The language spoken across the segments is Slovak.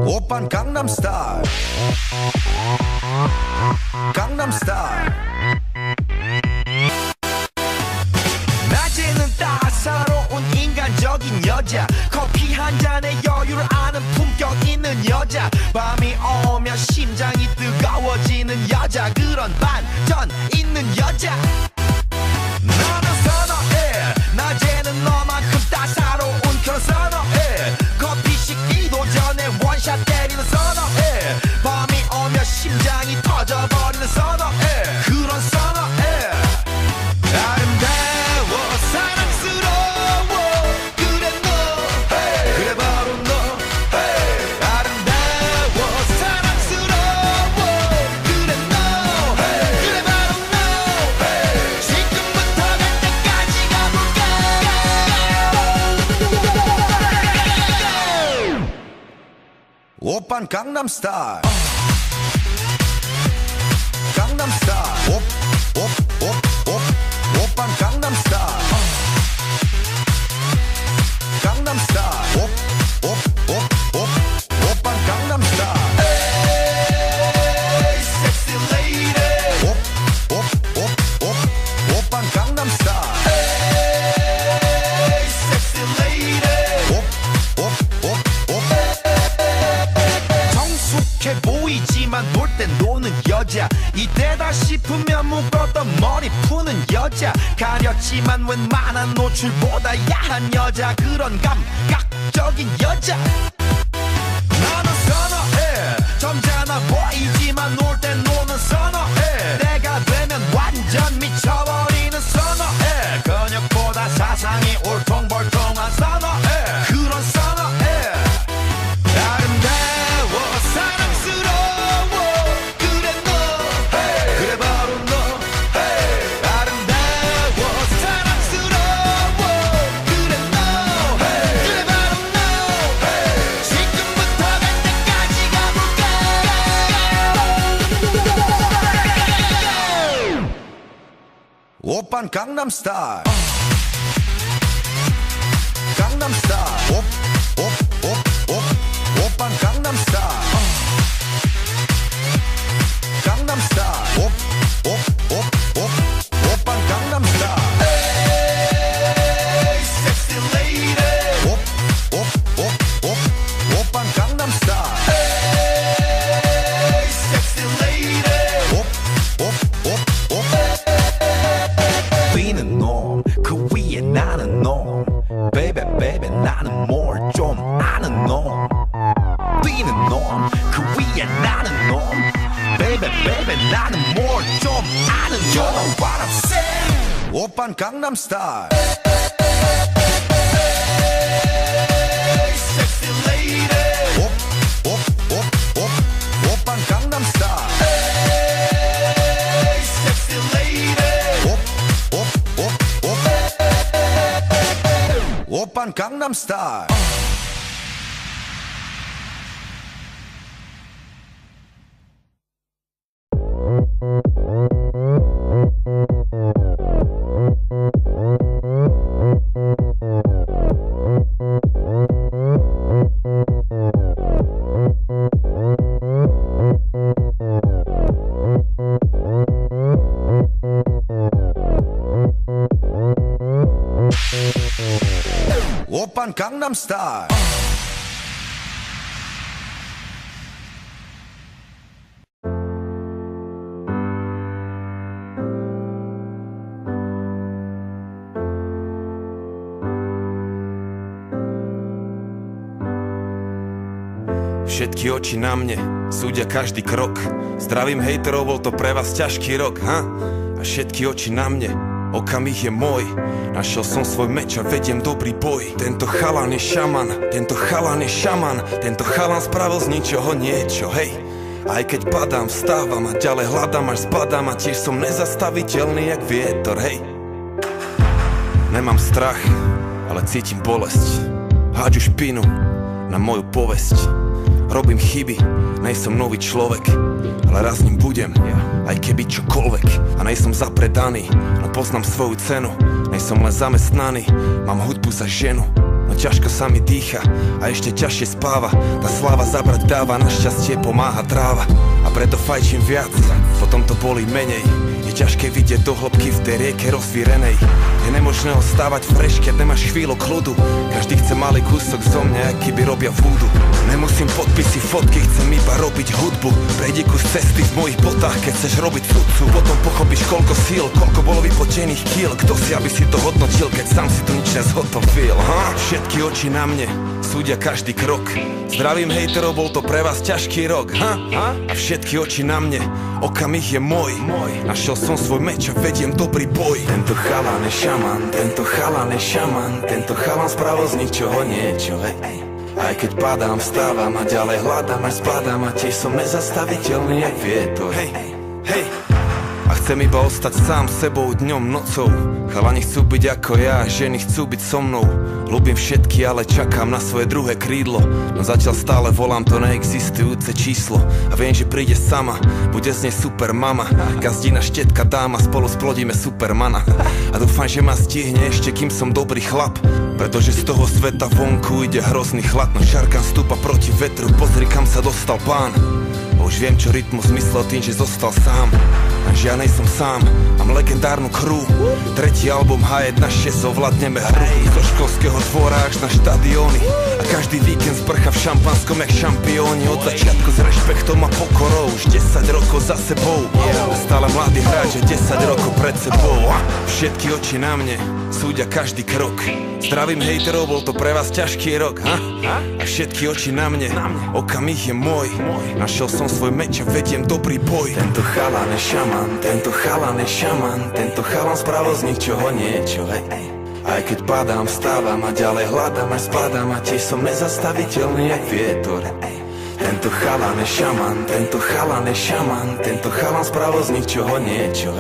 오빤 강남스타일 강남스타일 낮에는 따사로운 인간적인 여자 커피 한 잔에 여유를 아는 품격 있는 여자 밤이 오면 심장이 뜨거워지는 여자 그런 반전 있는 여자 나는 선호해 낮에는 너만큼 따사로운 그런 선호해 커피 식기도 전에 원샷 때리는 선호해 밤이 오면 심장이 터져버리는 선호해 그런 선호해 아름다워 사랑스러워 그래 너 hey. 그래 바로 너 hey. 아름다워 사랑스러워 그래 너 hey. 그래 바로 너 hey. 지금부터 갈 때까지 가볼까 오빤 강남스타일 강남스타일 오빤 강남스타일 강남스타일 오빤 강남스타일 에이 섹시 레이디 오빤 강남스타일 에이 섹시 레이디 성숙해 보이지만 놀 땐 노는 여자 이때다 싶으면 묶었던 머리 푸는 여자 가렸지만 웬만한 노출보다 야한 여자 그런 감각적인 여자 나는 선호해 점잖아 보이지만 놀 땐 노는 선호해 내가 되면 완전 미쳐버리는 선호해 근육보다 사상이 울퉁불퉁한 선호해 그런 선호해 아름다워 사랑스러워 그래 너 hey. 그래 바로 너 hey. 아름다워 사랑스러워 그래 너 hey. 그래 바로 너 hey. 지금부터 갈 때까지 가볼까 오빤 강남스타일 강남스타일 오빤 강남스타일 강남스타일 오빤 강남스타일 에이 섹시 레이디 오빤 강남스타일 에이 섹시 레이디 뛰는 놈그 위에 나는 놈 베이베 베이베 나는 뭘 좀 아는 놈 뛰는 놈 그 위에 나는 놈 베이베 베이베 나는 뭘 좀 아는 놈 You know what I'm saying 오빤 강남스타일 에이 섹시 레이디 오빤 강남스타일 에이 섹시 레이디 오빤 강남스타일 오빤 강남스타일 Všetky oči na mne, súdia každý krok. Zdravím hejterov, bol to pre vás ťažký rok, ha? A všetky oči na mne, okamih je môj. Našiel som svoj meč a vediem dobrý boj. Tento chalan je šaman, tento chalan je šaman. Tento chalan spravil z ničoho niečo, hej. Aj keď padám, vstávam a ďalej hľadám, až zbadám. A tiež som nezastaviteľný jak vietor, hej. Nemám strach, ale cítim bolesť. Hádžu špinu na moju povesť. Robím chyby, nejsom nový človek, ale raz ním budem, aj keby čokoľvek. A nejsom zapredaný, no poznám svoju cenu. Nejsom len zamestnaný, mám hudbu za ženu. No ťažko sa mi dýcha a ešte ťažšie spáva. Tá sláva zabrať dáva, našťastie pomáha tráva. A preto fajčím viac, potom to bolí menej. Je ťažké vidieť do hĺbky v tej rieke rozvírenej. Je nemožné ostávať fresh, keď nemáš chvíľu kľudu. Každý chce malý kúsok zo mňa, aký by robia vúdu. Nemusím podpisy, fotky, chcem iba robiť hudbu. Prejdi kus cesty v mojich botách, keď chceš robiť sudcu. Potom pochopíš, koľko síl, koľko bolo vypotených kýl. Kto si, aby si to hodnotil, keď sám si tu nič nezhotovil, Všetky oči na mne, súdia každý krok. Zdravím hejterov, bol to pre vás ťažký rok, A všetky oči na mne, okamih je môj. Našiel som svoj meč a vediem dobrý boj. Tento chalan je šaman, tento chalan je šaman. Tento chalan spravil z ničoho niečo, Aj keď padám, vstávam a ďalej hľadám, až spadám a tiež som nezastaviteľný jak vietor. Hej. A chcem iba ostať sám sebou dňom, nocou. Chalani chcú byť ako ja, ženy chcú byť so mnou. Ľúbim všetky, ale čakám na svoje druhé krídlo. No zatiaľ stále volám to neexistujúce číslo. A viem, že príde sama, bude z nej super mama. Gazdina, štetka, dáma, spolu splodíme supermana. A dúfam, že ma stihne ešte, kým som dobrý chlap. Pretože z toho sveta vonku ide hrozný chlad. No šarkan stúpa proti vetru, pozri kam sa dostal pán. Už viem, čo rytmus myslel tým, že zostal sám. Lenže ja nejsom sám, mám legendárnu crew. Tretí album H1.6, ovládneme hru. Zo školského dvora až na štadióny. A každý víkend zbrcha v šampanskom jak šampióni. Od začiatku s rešpektom a pokorou, už 10 rokov za sebou. Stále mladý hráč, 10 rokov pred sebou. Všetky oči na mne, súdia každý krok. Zdravím hejterov, bol to pre vás ťažký rok, A všetky oči na mne, okamih je môj. Našiel som svoj meč a vediem dobrý boj. Tento chalan je šaman, tento chalan je šaman. Tento chalan spravil z ničoho niečo, Aj keď padám, vstávam a ďalej hľadám, až spadám a tiež som nezastaviteľný jak vietor. Tento chalan je šaman, tento chalan je šaman. Tento chalan spravil z ničoho niečo,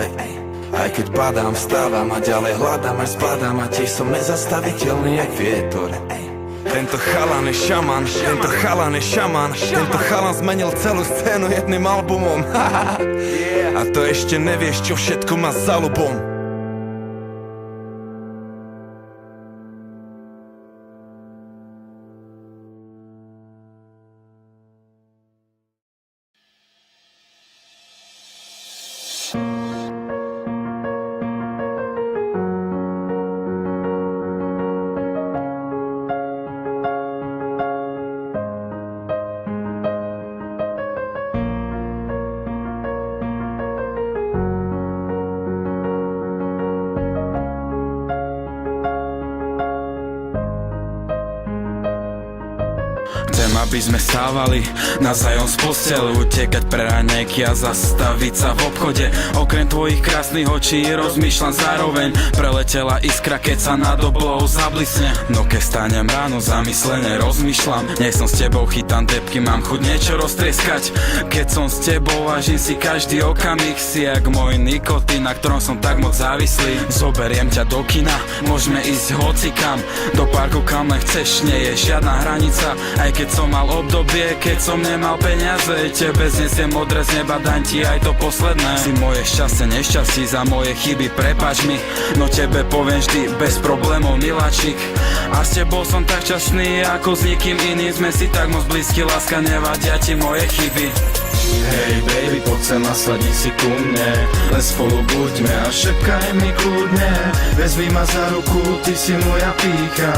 Aj keď padám, vstávam a ďalej hľadám, až spadám a tiež som nezastaviteľný jak vietor. Tento chalan je šaman, tento chalan je šaman. Tento chalan zmenil celú scénu jedným albumom. A to ešte nevieš, čo všetko má za ľubom. Aby sme stávali navzájom z postele, utekať pre raňajky a zastaviť sa v obchode. Okrem tvojich krásnych očí rozmýšľam zároveň. Preletela iskra, keď sa nad oblou zablisne. No keď stanem ráno, zamyslene rozmýšľam. Nech som s tebou, chytám debky, mám chuť niečo roztrieskať. Keď som s tebou, vážim si každý okamih. Si jak môj nikotín, na ktorom som tak moc závislý. Zoberiem ťa do kina, môžeme ísť hocikam. Do parku, kam len chceš, nie je žiadna hranica. Aj keď som mal obdobie, keď som nemal peniaze, tebe znesiem odrez neba, daň ti aj to posledné. Si moje šťastie, nešťastí, za moje chyby prepáč mi. No tebe poviem vždy, bez problémov, miláčik. A s tebou som tak šťastný, ako s nikým iným. Sme si tak moc blízky, láska, nevadia ti moje chyby. Hej baby, poď sem a sadni si ku mne. Len spolu buďme a šepkaj mi kľudne. Vezmi ma za ruku, ty si moja pýcha.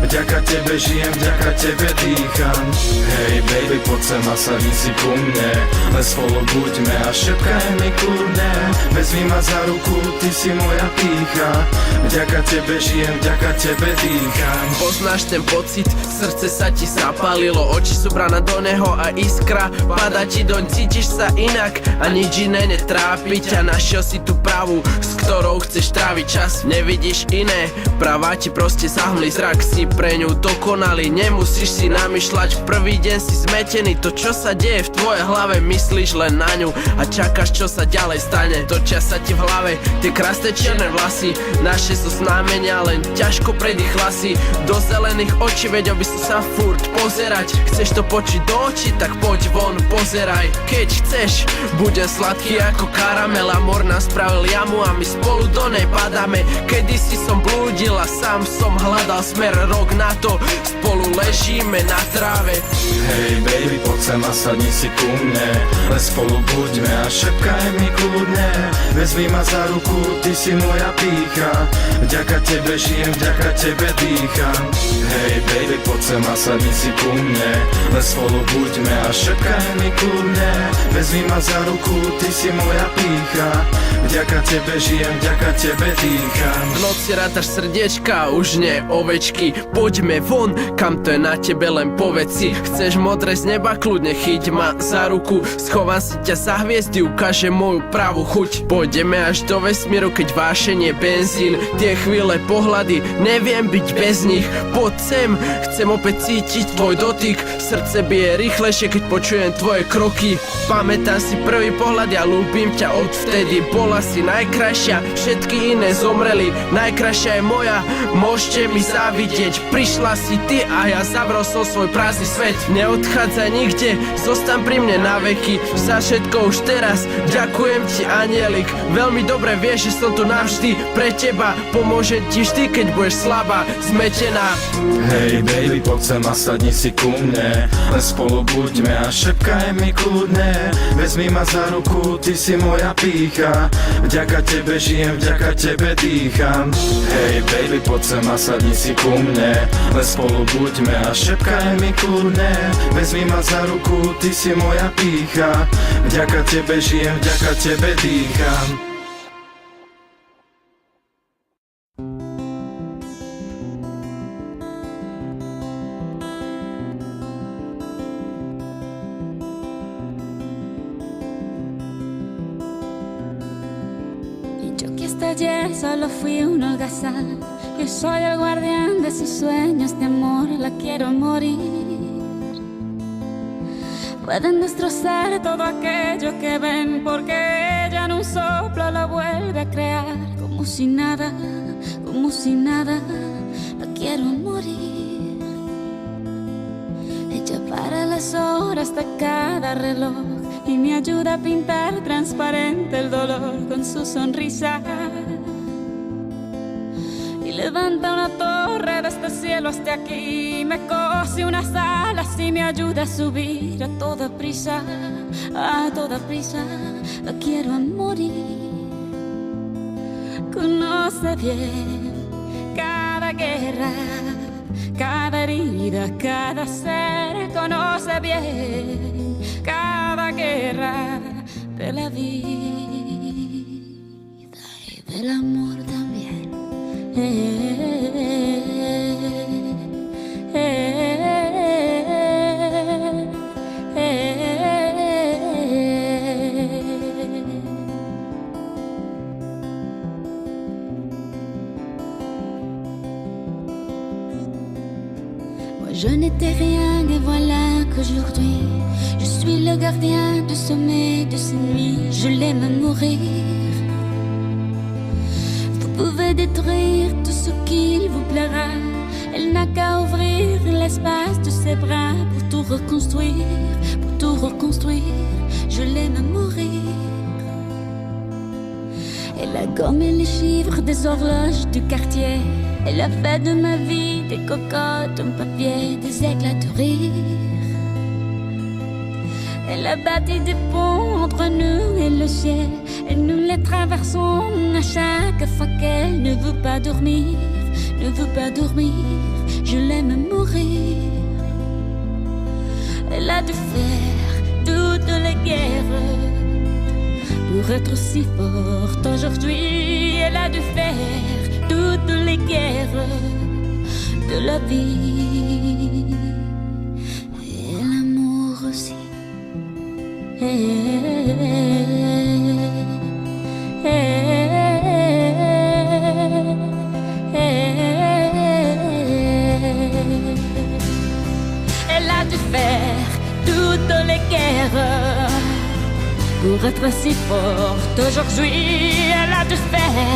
Vďaka tebe žijem, vďaka tebe dýcham. Hej baby, poď sem a sadni si ku mne. Len spolu buďme a šepkaj mi kľudne. Vezmi ma za ruku, ty si moja pýcha. Vďaka tebe žijem, vďaka tebe dýcham. Poznáš ten pocit, srdce sa ti zapálilo. Oči sú brana do neho a iskra pada ti doň. Cítiš sa inak a nič iné netrápi ťa. Našiel si tú pravú, s ktorou chceš tráviť čas. Nevidíš iné, pravá ti proste zahmlí zrak. Si pre ňu dokonalý, nemusíš si namýšľať. V prvý deň si zmetený, to čo sa deje v tvojej hlave, myslíš len na ňu a čakáš čo sa ďalej stane. Točia sa ti v hlave tie krásne čierne vlasy. Naše sú znamenia, len ťažko predýchla si. Do zelených očí vedel by si sa furt pozerať. Chceš to počuť do očí, tak poď von, pozeraj. Keď chceš, budem sladký ako karamel. Amor nás spravil vykopal jamu a my spolu do nej padáme. Kedysi som blúdil a sám som hľadal smer, rok na to spolu ležíme na tráve. Hej baby, poď sem a sadni si ku mne, len spolu buďme a šepkaj mi kľudne. Vezmi ma za ruku, ty si moja pýcha, vďaka tebe žijem, vďaka tebe dýcham. Hej baby, poď sem a sadni si ku mne, len spolu buďme a šepkaj mi kľudne. Vezmi ma za ruku, ty si moja pýcha, vďaka tebe žijem, vďaka tebe dýcham. V noci rátaš srdiečka, už nie ovečky. Poďme von, kam to je na tebe, len povedz si. Chceš modré z neba, kľudne chyť ma za ruku. Schovám si ťa za hviezdy, ukážem moju pravú chuť. Pôjdeme až do vesmíru, keď vášenie benzín. Tie chvíle pohľady, neviem byť bez nich. Poď sem, chcem opäť cítiť tvoj dotyk. Srdce bije rýchlejšie, keď počujem tvoje kroky. Pamätám si prvý pohľad, ja ľúbim ťa odvtedy. Bola si najkrajšia, všetky iné zomreli. Najkrajšia je moja, môžete mi závidieť. Prišla si ty a ja zavrel som svoj prázdny svet. Neodchádzaj nikde, zostaň pri mne na veky. Za všetko už teraz, ďakujem ti anielik. Veľmi dobre vieš, že som tu navždy pre teba. Pomôžem ti vždy, keď budeš slabá, zmetená. Hej baby, poď sem a sadni si ku mne, len spolu buďme a šepkaj mi kľudne. Vezmi ma za ruku, ty si moja pýcha, vďaka tebe žijem, vďaka tebe dýcham. Hej baby, poď sem a sadni si ku mne, len spolu buďme a šepkaj mi kľudne. Vezmi ma za ruku, ty si moja pýcha, vďaka tebe žijem, vďaka tebe dýcham. Ayer solo fui un holgazán. Yo soy el guardián de sus sueños de amor. La quiero morir. Pueden destrozar todo aquello que ven, porque ella en un soplo lo vuelve a crear. Como si nada, como si nada. La quiero morir. Ella para las horas de cada reloj y me ayuda a pintar transparente el dolor con su sonrisa. Y levanta una torre desde el cielo hasta aquí, me cose unas alas y me ayuda a subir a toda prisa, a toda prisa. La quiero a morir. Conoce bien cada guerra, cada herida, cada ser. Conoce bien cada guerra de la vida y del amor también. Moi je n'étais rien et voilà qu'aujourd'hui je suis le gardien du sommeil de ces nuits. Je l'aime à mourir. Vous pouvez détruire tout ce qu'il vous plaira. Elle n'a qu'à ouvrir l'espace de ses bras pour tout reconstruire, pour tout reconstruire. Je l'aime à mourir. Elle a gommé les chiffres des horloges du quartier. Elle a fait de ma vie des cocottes, un papier, des éclats de rire. Elle a bâti des ponts entre nous et le ciel, et nous les traversons à chaque fois qu'elle ne veut pas dormir, ne veut pas dormir. Je l'aime à mourir. Elle a dû faire toutes les guerres pour être si forte aujourd'hui. Elle a dû faire toutes les guerres de la vie et l'amour aussi. Elle a dû faire toutes les guerres pour être si forte aujourd'hui. Elle a dû faire